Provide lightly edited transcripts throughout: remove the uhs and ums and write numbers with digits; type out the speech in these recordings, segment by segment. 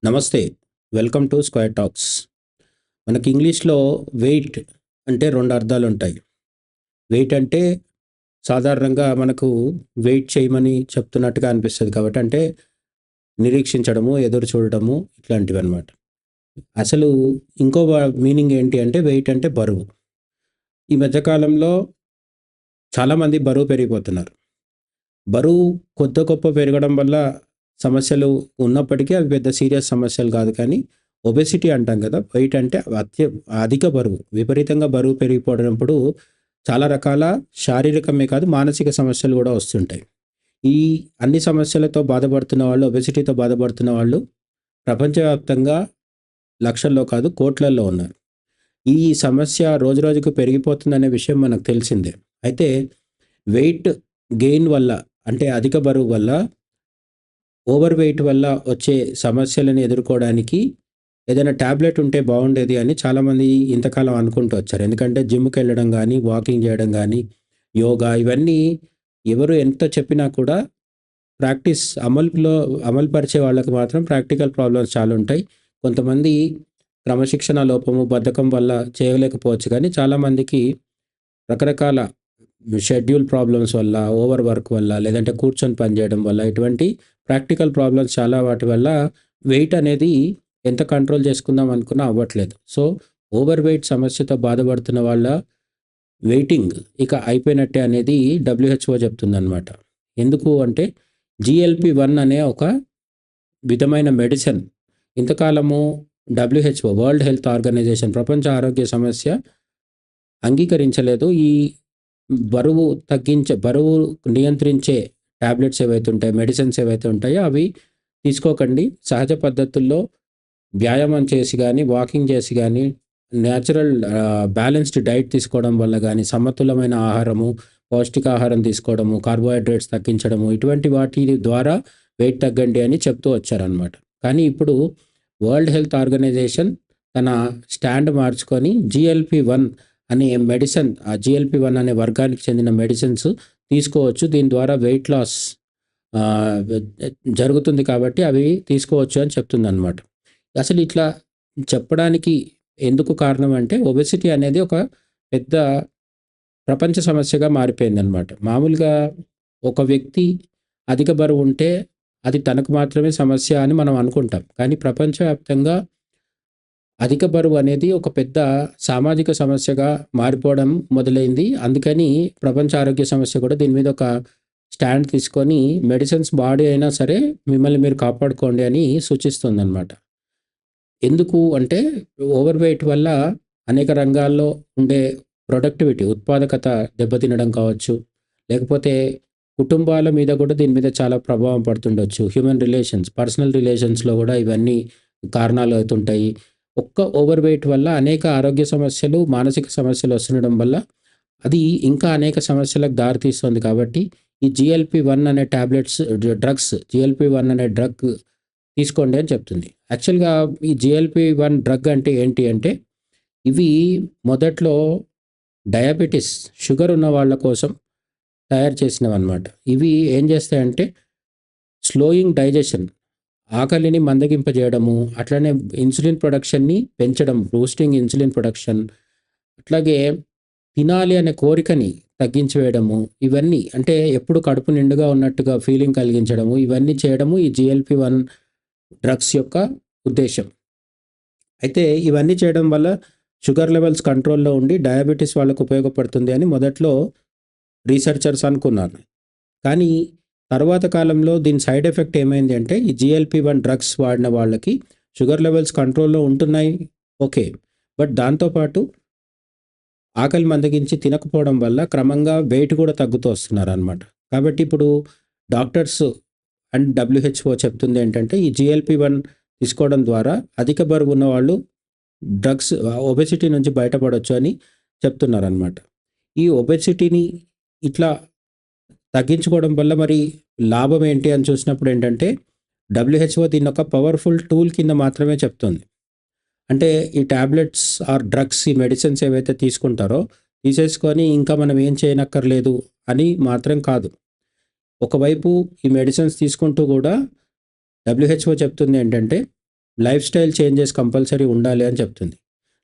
నమస్తే. Welcome to square talks. మనకి ఇంగ్లీష్‌లో వెయిట్ అంటే 2 అర్థాలుంటాయి. వెయిట్ అంటే సాధారణంగా మనకు వెయిట్ చేయమని చెప్తున్నట్టుగా అనిపిస్తది కాబట్టి అంటే నిరీక్షించడము, ఎదురు చూడడము ఇట్లాంటివన్నమాట. అసలు ఇంకో మీనింగ్ ఏంటి అంటే వెయిట్ అంటే బరువు. ఈ మధ్య కాలంలో చాలామంది బరువు పెరిగిపోతున్నారు. బరువు కొద్దో గొప్పో పెరగడం వల్ల సమస్యలు ఉన్నప్పటికీ అవి పెద్ద సీరియస్ సమస్యలు కాదు. కానీ ఒబెసిటీ అంటాం కదా! వెయిట్ అంటే అధిక బరువు. విపరీతంగా బరువు పెరిగిపోవడంప్పుడు చాలా రకాల శారీరకమే కాదు మానసిక సమస్యలు కూడా వస్తుంటాయి. ఈ అన్ని సమస్యలతో బాధపడుతున్న వాళ్ళు, ఒబెసిటీతో బాధపడుతున్న వాళ్ళు ప్రపంచవ్యాప్తంగా లక్షల్లో కాదు కోట్లల్లో ఉన్నారు. ఈ సమస్య రోజురోజుకు పెరిగిపోతుందనే విషయం మనకు తెలిసిందే. అయితే వెయిట్ గెయిన్ వల్ల అంటే అధిక బరువు వల్ల ఓవర్ వెయిట్ వల్ల వచ్చే సమస్యలను ఎదుర్కోవడానికి ఏదైనా టాబ్లెట్ ఉంటే బాగుండేది అని చాలామంది ఇంతకాలం అనుకుంటూ వచ్చారు. ఎందుకంటే జిమ్‌కి వెళ్ళడం గానీ, వాకింగ్ చేయడం గానీ, యోగా ఇవన్నీ ఎవరు ఎంత చెప్పినా కూడా అమలు పరిచే వాళ్ళకి మాత్రం ప్రాక్టికల్ ప్రాబ్లమ్స్ చాలా ఉంటాయి. కొంతమంది క్రమశిక్షణ లోపము, బద్ధకం వల్ల చేయలేకపోవచ్చు కానీ చాలామందికి రకరకాల షెడ్యూల్ ప్రాబ్లమ్స్ వల్ల, ఓవర్ వర్క్ వల్ల, లేదంటే కూర్చొని పని చేయడం వల్ల ఇటువంటి ప్రాక్టికల్ ప్రాబ్లమ్స్ చాలా వాటి వల్ల వెయిట్ అనేది ఎంత కంట్రోల్ చేసుకుందాం అనుకున్నా అవ్వట్లేదు. సో, ఓవర్ వెయిట్ సమస్యతో బాధపడుతున్న వాళ్ళ వెయిటింగ్ ఇక అయిపోయినట్టే అనేది డబ్ల్యూహెచ్ఓ చెప్తుందనమాట. ఎందుకు అంటే జీఎల్పీ-1 అనే ఒక విధమైన మెడిసిన్ ఇంతకాలము డబ్ల్యూహెచ్ఓ వరల్డ్ హెల్త్ ఆర్గనైజేషన్ ప్రపంచ ఆరోగ్య సమస్య అంగీకరించలేదు. ఈ బరువు నియంత్రించే టాబ్లెట్స్ ఏవైతే ఉంటాయో, మెడిసిన్స్ ఏవైతే ఉంటాయో అవి తీసుకోకండి. సహజ పద్ధతుల్లో వ్యాయామం చేసి గానీ, వాకింగ్ చేసి గానీ, నేచురల్ బ్యాలెన్స్డ్ డైట్ తీసుకోవడం వల్ల గానీ, సమతులమైన ఆహారము, పౌష్టికాహారం తీసుకోవడము, కార్బోహైడ్రేట్స్ తగ్గించడము ఇటువంటి వాటి ద్వారా వెయిట్ తగ్గండి అని చెప్తూ వచ్చారనమాట. కానీ ఇప్పుడు వరల్డ్ హెల్త్ ఆర్గనైజేషన్ తన స్టాండ్ మార్చుకొని జీఎల్పీ-1 అనే మెడిసిన్, ఆ జీఎల్పీ-1 అనే వర్గానికి చెందిన మెడిసిన్స్ తీసుకోవచ్చు. దీని ద్వారా వెయిట్ లాస్ జరుగుతుంది కాబట్టి అవి తీసుకోవచ్చు అని చెప్తుందనమాట. అసలు ఇట్లా చెప్పడానికి ఎందుకు కారణం అంటే ఒబెసిటీ అనేది ఒక పెద్ద ప్రపంచ సమస్యగా మారిపోయిందనమాట. మామూలుగా ఒక వ్యక్తి అధిక బరువు ఉంటే అది తనకు మాత్రమే సమస్య అని మనం అనుకుంటాం. కానీ ప్రపంచవ్యాప్తంగా అధిక బరువు అనేది ఒక పెద్ద సామాజిక సమస్యగా మారిపోవడం మొదలైంది. అందుకని ప్రపంచ ఆరోగ్య సమస్య కూడా దీని మీద ఒక స్టాండ్ తీసుకొని మెడిసిన్స్ వాడి అయినా సరే మిమ్మల్ని మీరు కాపాడుకోండి అని సూచిస్తుందనమాట. ఎందుకు అంటే ఓవర్ వెయిట్ వల్ల అనేక రంగాల్లో ఉండే ప్రొడక్టివిటీ, ఉత్పాదకత దెబ్బతినడం కావచ్చు. లేకపోతే కుటుంబాల మీద కూడా దీని మీద చాలా ప్రభావం పడుతుండొచ్చు. హ్యూమన్ రిలేషన్స్, పర్సనల్ రిలేషన్స్‌లో కూడా ఇవన్నీ కారణాలు అవుతుంటాయి. ఒక్క ఓవర్ వెయిట్ వల్ల అనేక ఆరోగ్య సమస్యలు, మానసిక సమస్యలు వస్తుండడం వల్ల అది ఇంకా అనేక సమస్యలకు దారితీస్తుంది కాబట్టి ఈ జీఎల్పీ-1 అనే జీఎల్పీ-1 అనే డ్రగ్ తీసుకోండి అని చెప్తుంది. యాక్చువల్‌గా ఈ జీఎల్పీ-1 డ్రగ్ అంటే ఏంటి అంటే ఇవి మొదట్లో డయాబెటిస్, షుగర్ ఉన్న వాళ్ళ కోసం తయారు చేసినవన్నమాట. ఇవి ఏం చేస్తాయంటే స్లోయింగ్ డైజెషన్, ఆకలిని మందగింపజేయడము, అట్లనే ఇన్సులిన్ ప్రొడక్షన్‌ని పెంచడం, బూస్టింగ్ ఇన్సులిన్ ప్రొడక్షన్, అట్లాగే తినాలి అనే కోరికని తగ్గించి వేయడము, ఇవన్నీ అంటే ఎప్పుడు కడుపు నిండుగా ఉన్నట్టుగా ఫీలింగ్ కలిగించడము, ఇవన్నీ చేయడము ఈ జీఎల్పీ-1 డ్రగ్స్ యొక్క ఉద్దేశ్యం. అయితే ఇవన్నీ చేయడం వల్ల షుగర్ లెవెల్స్ కంట్రోల్‌లో ఉండి డయాబెటిస్ వాళ్ళకు ఉపయోగపడుతుంది అని మొదట్లో రీసెర్చర్స్ అనుకున్నారు. కానీ తర్వాత కాలంలో దీని సైడ్ ఎఫెక్ట్ ఏమైంది అంటే ఈ జీఎల్పీ-1 డ్రగ్స్ వాడిన వాళ్ళకి షుగర్ లెవెల్స్ కంట్రోల్‌లో ఉంటున్నాయి. ఓకే. బట్ దాంతో పాటు ఆకలి మందగించి తినకపోవడం వల్ల క్రమంగా వెయిట్ కూడా తగ్గుతూ వస్తున్నారనమాట. కాబట్టి ఇప్పుడు డాక్టర్స్ అండ్ డబ్ల్యూహెచ్ఓ చెప్తుంది ఏంటంటే ఈ జీఎల్పీ-1 తీసుకోవడం ద్వారా అధిక బరువు ఉన్నవాళ్ళు ఒబెసిటీ నుంచి బయటపడొచ్చు అని చెప్తున్నారనమాట. ఈ ఒబెసిటీని ఇట్లా తగ్గించుకోవడం వల్ల మరి లాభం ఏంటి అని చూసినప్పుడు ఏంటంటే డబ్ల్యూహెచ్ఓ దీన్ని ఒక పవర్‌ఫుల్ టూల్ కింద మాత్రమే చెప్తుంది. అంటే ఈ టాబ్లెట్స్ ఆర్ డ్రగ్స్, ఈ మెడిసిన్స్ ఏవైతే తీసుకుంటారో తీసేసుకొని ఇంకా మనం ఏం చేయనక్కర్లేదు అని మాత్రం కాదు. ఒకవైపు ఈ మెడిసిన్స్ తీసుకుంటూ కూడా డబ్ల్యూహెచ్ఓ చెప్తుంది ఏంటంటే లైఫ్ స్టైల్ చేంజెస్ కంపల్సరీ ఉండాలి అని చెప్తుంది.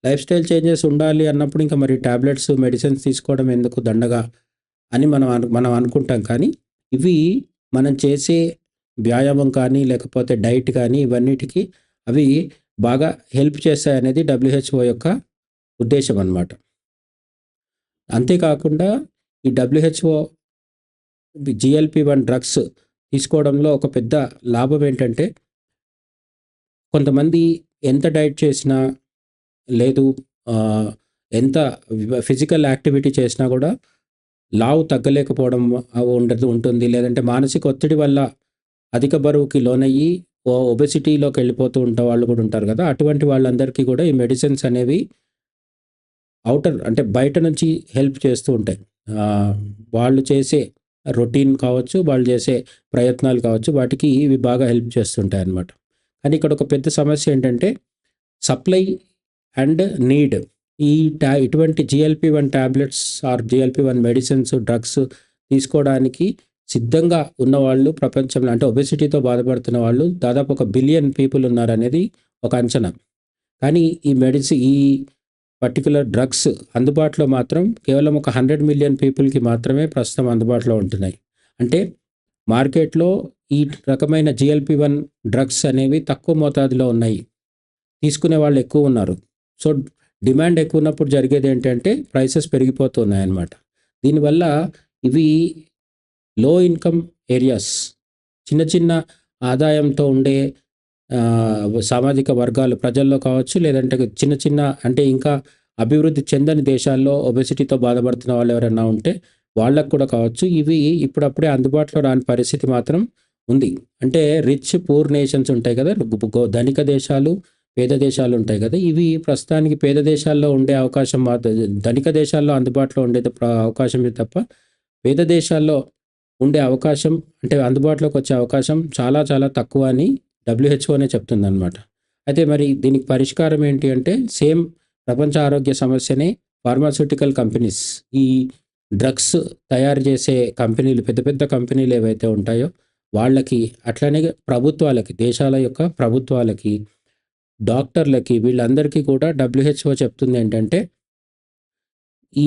లైఫ్ స్టైల్ చేంజెస్ ఉండాలి అన్నప్పుడు ఇంకా మరి టాబ్లెట్స్, మెడిసిన్స్ తీసుకోవడం ఎందుకు దండగా అని మనం అనుకుంటాం. కానీ ఇవి మనం చేసే వ్యాయామం కానీ, లేకపోతే డైట్ కానీ ఇవన్నిటికి అవి బాగా హెల్ప్ చేస్తాయనేది డబ్ల్యూహెచ్ఓ యొక్క ఉద్దేశ్యం అన్నమాట. అంతేకాకుండా ఈ డబ్ల్యూహెచ్ఓ GLP-1 డ్రగ్స్ తీసుకోవడంలో ఒక పెద్ద లాభం ఏంటంటే, కొంతమంది ఎంత డైట్ చేసినా లేదు ఎంత ఫిజికల్ యాక్టివిటీ చేసినా కూడా లావు తగ్గలేకపోవడం ఉంటుంది. లేదంటే మానసిక ఒత్తిడి వల్ల అధిక బరువుకి లోనయ్యి ఒబెసిటీలోకి వెళ్ళిపోతూ ఉంటే వాళ్ళు కూడా ఉంటారు కదా. అటువంటి వాళ్ళందరికీ కూడా ఈ మెడిసిన్స్ అనేవి అంటే బయట నుంచి హెల్ప్ చేస్తూ ఉంటాయి. వాళ్ళు చేసే రొటీన్ కావచ్చు, వాళ్ళు చేసే ప్రయత్నాలు కావచ్చు, వాటికి ఇవి బాగా హెల్ప్ చేస్తుంటాయి అన్నమాట. కానీ ఇక్కడ ఒక పెద్ద సమస్య ఏంటంటే సప్లై అండ్ నీడ్. ఇటువంటి GLP-1 tablets are GLP-1 medicines, drugs తీసుకోవడానికి సిద్ధంగా ఉన్నవాళ్ళు ప్రపంచంలో, అంటే ఒబెసిటీతో బాధపడుతున్న వాళ్ళు దాదాపు 1 బిలియన్ పీపుల్ ఉన్నారనేది ఒక అంచనా. కానీ ఈ పర్టికులర్ డ్రగ్స్ అందుబాటులో మాత్రం కేవలం 100 మిలియన్ పీపుల్కి మాత్రమే ప్రస్తుతం అందుబాటులో ఉంటున్నాయి. అంటే మార్కెట్లో ఈ రకమైన GLP-1 డ్రగ్స్ అనేవి తక్కువ మోతాదులో ఉన్నాయి, తీసుకునే వాళ్ళు ఎక్కువ ఉన్నారు. సో డిమాండ్ ఎక్కువ ఉన్నప్పుడు జరిగేది ఏంటంటే ప్రైసెస్ పెరిగిపోతున్నాయి అన్నమాట. దీనివల్ల ఇవి లో ఇన్కమ్ ఏరియాస్, చిన్న చిన్న ఆదాయంతో ఉండే సామాజిక వర్గాలు ప్రజల్లో కావచ్చు, లేదంటే చిన్న చిన్న అంటే ఇంకా అభివృద్ధి చెందని దేశాల్లో ఒబెసిటీతో బాధపడుతున్న వాళ్ళు ఎవరైనా ఉంటే వాళ్ళకు కూడా కావచ్చు, ఇవి ఇప్పుడప్పుడే అందుబాటులో రాని పరిస్థితి మాత్రం ఉంది. అంటే రిచ్ పూర్ నేషన్స్ ఉంటాయి కదా, ధనిక దేశాలు, పేద దేశాలు ఉంటాయి కదా. ఇవి ప్రస్తుతానికి పేద దేశాల్లో ఉండే అవకాశం, ధనిక దేశాల్లో అందుబాటులో ఉండేది అవకాశం తప్ప పేద దేశాల్లో ఉండే అవకాశం, అంటే అందుబాటులోకి వచ్చే అవకాశం చాలా చాలా తక్కువ అని WHOనే చెప్తుంది అన్నమాట. అయితే మరి దీనికి పరిష్కారం ఏంటి అంటే, సేమ్ ప్రపంచ ఆరోగ్య సమస్యనే ఫార్మాస్యూటికల్ కంపెనీస్, ఈ డ్రగ్స్ తయారు చేసే కంపెనీలు, పెద్ద పెద్ద కంపెనీలు ఏవైతే ఉంటాయో వాళ్ళకి, అట్లనే ప్రభుత్వాలకి, దేశాల యొక్క ప్రభుత్వాలకి, డాక్టర్లకి, వీళ్ళందరికీ కూడా WHO చెప్తుంది ఏంటంటే, ఈ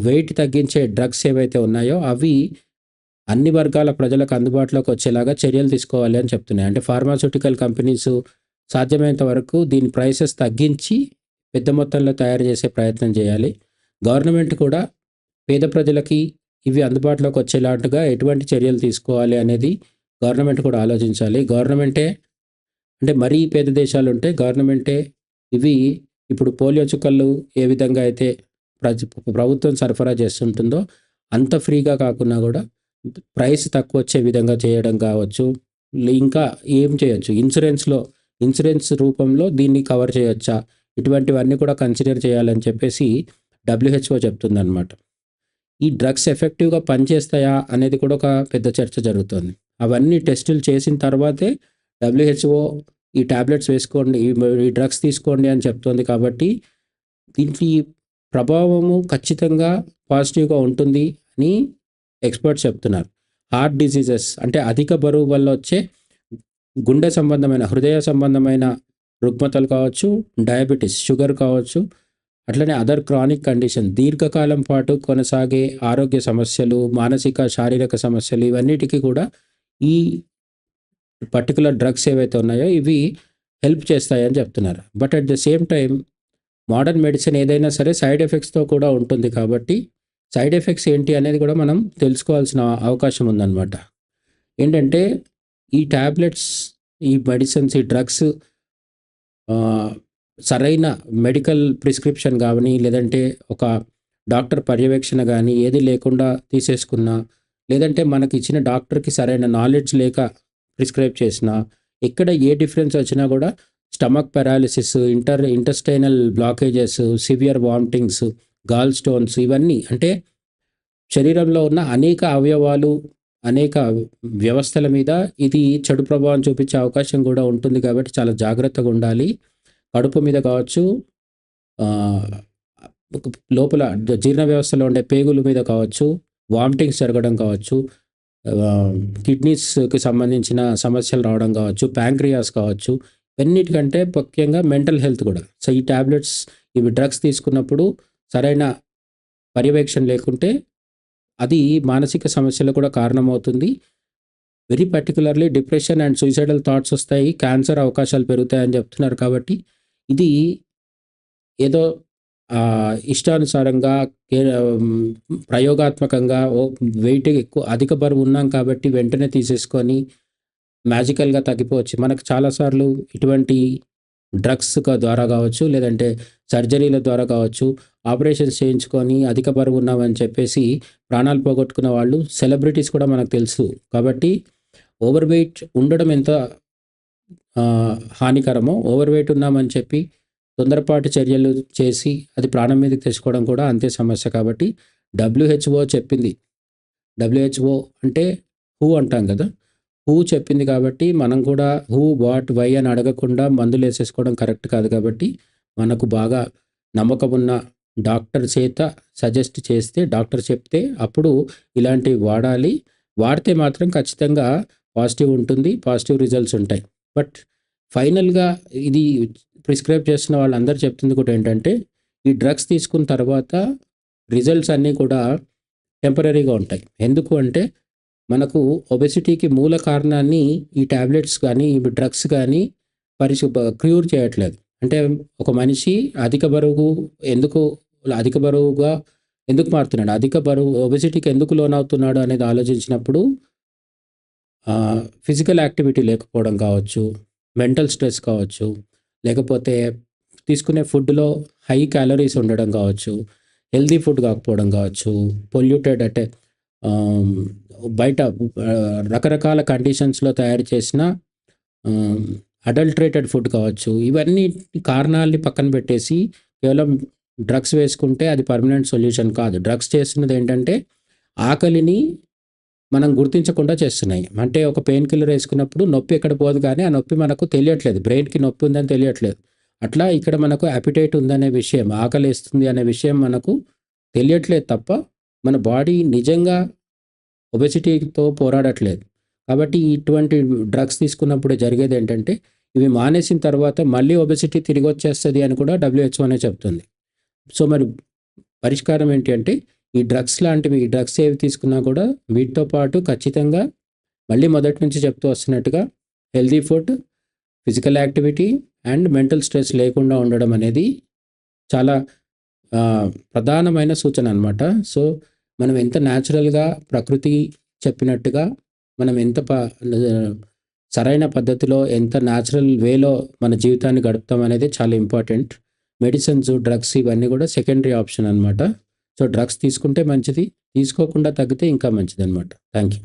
వెయిట్ తగ్గించే డ్రగ్స్ ఏవైతే ఉన్నాయో అవి అన్ని వర్గాల ప్రజలకు అందుబాటులోకి వచ్చేలాగా చర్యలు తీసుకోవాలి అని చెప్తున్నాయి. అంటే ఫార్మాస్యూటికల్ కంపెనీస్ సాధ్యమైనంత వరకు దీని ప్రైసెస్ తగ్గించి పెద్ద మొత్తంలో తయారు చేసే ప్రయత్నం చేయాలి. గవర్నమెంట్ కూడా పేద ప్రజలకి ఇవి అందుబాటులోకి వచ్చేలాగా ఎటువంటి చర్యలు తీసుకోవాలి అనేది గవర్నమెంట్ కూడా ఆలోచించాలి. గవర్నమెంటే, అంటే మరీ పేద దేశాలు ఉంటే గవర్నమెంటే ఇవి ఇప్పుడు పోలియో చుక్కలు ఏ విధంగా అయితే ప్రభుత్వం సరఫరా చేస్తుంటుందో అంత ఫ్రీగా కాకుండా కూడా ప్రైస్ తక్కువ వచ్చే విధంగా చేయడం కావచ్చు. ఇంకా ఏం చేయొచ్చు, ఇన్సూరెన్స్ రూపంలో దీన్ని కవర్ చేయొచ్చా, ఇటువంటివన్నీ కూడా కన్సిడర్ చేయాలని చెప్పేసి WHO చెప్తుందన్నమాట. ఈ డ్రగ్స్ ఎఫెక్టివ్గా పనిచేస్తాయా అనేది కూడా ఒక పెద్ద చర్చ జరుగుతుంది. అవన్నీ టెస్టులు చేసిన తర్వాతే WHO ఈ టాబ్లెట్స్ వేసుకోండి, ఈ డ్రగ్స్ తీసుకోండి అని చెప్తుంది. కాబట్టి దీనికి ప్రభావము ఖచ్చితంగా పాజిటివ్గా ఉంటుంది అని ఎక్స్పర్ట్స్ చెప్తున్నారు. హార్ట్ డిసీజెస్, అంటే అధిక బరువు వల్ల వచ్చే గుండె సంబంధమైన, హృదయ సంబంధమైన రుగ్మతలు కావచ్చు, డయాబెటీస్, షుగర్ కావచ్చు, అట్లనే అదర్ క్రానిక్ కండిషన్, దీర్ఘకాలం పాటు కొనసాగే ఆరోగ్య సమస్యలు, మానసిక శారీరక సమస్యలు, ఇవన్నిటికీ కూడా ఈ పర్టికులర్ డ్రగ్స్ ఏవైతే ఉన్నాయో ఇవి హెల్ప్ చేస్తాయని చెప్తున్నారు. But at the same time modern medicine ఏదైనా సరే సైడ్ ఎఫెక్ట్స్తో కూడా ఉంటుంది. కాబట్టి సైడ్ ఎఫెక్ట్స్ ఏంటి అనేది కూడా మనం తెలుసుకోవాల్సిన అవకాశం ఉందన్నమాట. ఏంటంటే ఈ టాబ్లెట్స్, ఈ మెడిసిన్స్, ఈ డ్రగ్స్ సరైన మెడికల్ ప్రిస్క్రిప్షన్ కానీ, లేదంటే ఒక డాక్టర్ పర్యవేక్షణ కానీ ఏది లేకుండా తీసేసుకున్నా, లేదంటే మనకి ఇచ్చిన డాక్టర్కి సరైన నాలెడ్జ్ లేక ప్రిస్క్రైబ్ చేసినా, ఎక్కడ ఏ డిఫరెన్స్ వచ్చినా కూడా stomach paralysis, intestinal blockages, severe vomitings, gall stones, ఇవన్నీ అంటే శరీరంలో ఉన్న అనేక అవయవాలు, అనేక వ్యవస్థల మీద ఇది చెడు ప్రభావం చూపించే అవకాశం కూడా ఉంటుంది. కాబట్టి చాలా జాగ్రత్తగా ఉండాలి. కడుపు మీద కావచ్చు, లోపల జీర్ణ వ్యవస్థలో ఉండే పేగుల మీద కావచ్చు, వామిటింగ్స్ జరగడం కావచ్చు, కిడ్నీస్‌కి సంబంధించిన సమస్యలు రావడం కావచ్చు, ప్యాంక్రియాస్ కావచ్చు, ఇవన్నిటికంటే ముఖ్యంగా మెంటల్ హెల్త్ కూడా. సో, ఈ టాబ్లెట్స్ ఇవి డ్రగ్స్ తీసుకున్నప్పుడు సరైన పర్యవేక్షణ లేకుంటే అది మానసిక సమస్యలకు కూడా కారణమవుతుంది. Very particularly depression and suicidal thoughts వస్తాయి. క్యాన్సర్ అవకాశాలు పెరుగుతాయని చెప్తున్నారు కాబట్టి, ఇది ఏదో ఇష్టానుసారంగా ప్రయోగాత్మకంగా వెయిట్ ఎక్కువ అధిక బరువు ఉన్నాం కాబట్టి వెంటనే తీసేసుకొని మ్యాజికల్‌గా తగ్గిపోవచ్చు. మనకు చాలా సార్లు ఇటువంటి డ్రగ్స్ ద్వారా కావచ్చు, లేదంటే సర్జరీల ద్వారా కావచ్చు, ఆపరేషన్స్ చేయించుకొని అధిక బరువు ఉన్నామని చెప్పేసి ప్రాణాలు పోగొట్టుకున్న వాళ్ళు సెలబ్రిటీస్ కూడా మనకు తెలుసు. కాబట్టి ఓవర్ వెయిట్ ఉండడం ఎంత హానికరమో, ఓవర్ వెయిట్ ఉన్నామని చెప్పి తొందరపాటు చర్యలు చేసి అది ప్రాణం మీదకి తెచ్చుకోవడం కూడా అంతే సమస్య. కాబట్టి WHO చెప్పింది. WHO అంటే హూ అంటాం కదా! హూ చెప్పింది కాబట్టి మనం కూడా హూ, వాట్, వై అని అడగకుండా మందులేసేసుకోవడం కరెక్ట్ కాదు. కాబట్టి మనకు బాగా నమ్మకం ఉన్న డాక్టర్ చేత సజెస్ట్ చేస్తే, డాక్టర్ చెప్తే అప్పుడు ఇలాంటివి వాడాలి. వాడితే మాత్రం ఖచ్చితంగా పాజిటివ్ ఉంటుంది. పాజిటివ్ రిజల్ట్స్ ఉంటాయి. బట్ ఫైనల్‌గా ఇది ప్రిస్క్రైబ్ చేస్తున్న వాళ్ళందరూ చెప్తుంది కూడా ఏంటంటే, ఈ డ్రగ్స్ తీసుకున్న తర్వాత రిజల్ట్స్ అన్నీ కూడా టెంపరరీగా ఉంటాయి. ఎందుకు అంటే, మనకు ఒబెసిటీకి మూల కారణాన్ని ఈ టాబ్లెట్స్ కానీ, ఇవి డ్రగ్స్ కానీ క్యూర్ చేయట్లేదు. అంటే ఒక మనిషి అధిక బరువుగా ఎందుకు మారుతున్నాడు? అధిక బరువు ఒబెసిటీకి ఎందుకు లోనవుతున్నాడు అనేది ఆలోచించినప్పుడు ఫిజికల్ యాక్టివిటీ లేకపోవడం కావచ్చు, మెంటల్ స్ట్రెస్ కావచ్చు, లేకపోతే తీసుకునే ఫుడ్‌లో హై క్యాలరీస్ ఉండడం కావచ్చు, హెల్తీ ఫుడ్ కాకపోవడం కావచ్చు, పొల్యూటెడ్ అంటే బయట రకరకాల కండిషన్స్‌లో తయారు చేసిన అడల్టరేటెడ్ ఫుడ్ కావచ్చు. ఇవన్నీ కారణాలని పక్కన పెట్టేసి కేవలం డ్రగ్స్ వేసుకుంటే అది పర్మనెంట్ సొల్యూషన్ కాదు. డ్రగ్స్ చేస్తున్నది ఏంటంటే ఆకలిని మనం గుర్తించకుండా చేస్తున్నాయి. అంటే ఒక పెయిన్ కిల్లర్ వేసుకున్నప్పుడు నొప్పి ఎక్కడ పోదు కానీ ఆ నొప్పి మనకు తెలియట్లేదు. బ్రెయిన్‌కి నొప్పి ఉందని తెలియట్లేదు. అట్లా ఇక్కడ మనకు అపిటైట్ ఉందనే విషయం, ఆకలేస్తుంది అనే విషయం మనకు తెలియట్లేదు తప్ప మన బాడీ నిజంగా ఒబెసిటీతో పోరాడట్లేదు. కాబట్టి ఇటువంటి డ్రగ్స్ తీసుకున్నప్పుడు జరిగేది ఏంటంటే, ఇవి మానేసిన తర్వాత మళ్ళీ ఒబెసిటీ తిరిగొచ్చేస్తది అని కూడా WHO చెప్తుంది. సో, మరి పరిష్కారం ఏంటి అంటే, ఈ డ్రగ్స్ ఏవి తీసుకున్నా కూడా వీటితో పాటు ఖచ్చితంగా మళ్ళీ మొదటి నుంచి చెప్తూ వస్తున్నట్టుగా healthy food, physical activity and mental stress లేకుండా ఉండడం అనేది చాలా ప్రధానమైన సూచన అనమాట. సో, మనం ఎంత న్యాచురల్‌గా ప్రకృతి చెప్పినట్టుగా మనం ఎంత సరైన పద్ధతిలో ఎంత న్యాచురల్ వేలో మన జీవితాన్ని గడుపుతాం అనేది చాలా ఇంపార్టెంట్. మెడిసిన్స్, డ్రగ్స్ ఇవన్నీ కూడా సెకండరీ ఆప్షన్ అనమాట. సో, డ్రగ్స్ తీసుకుంటే మంచిది. తీసుకోకుండా తగ్గితే ఇంకా మంచిదనమాట. Thank you.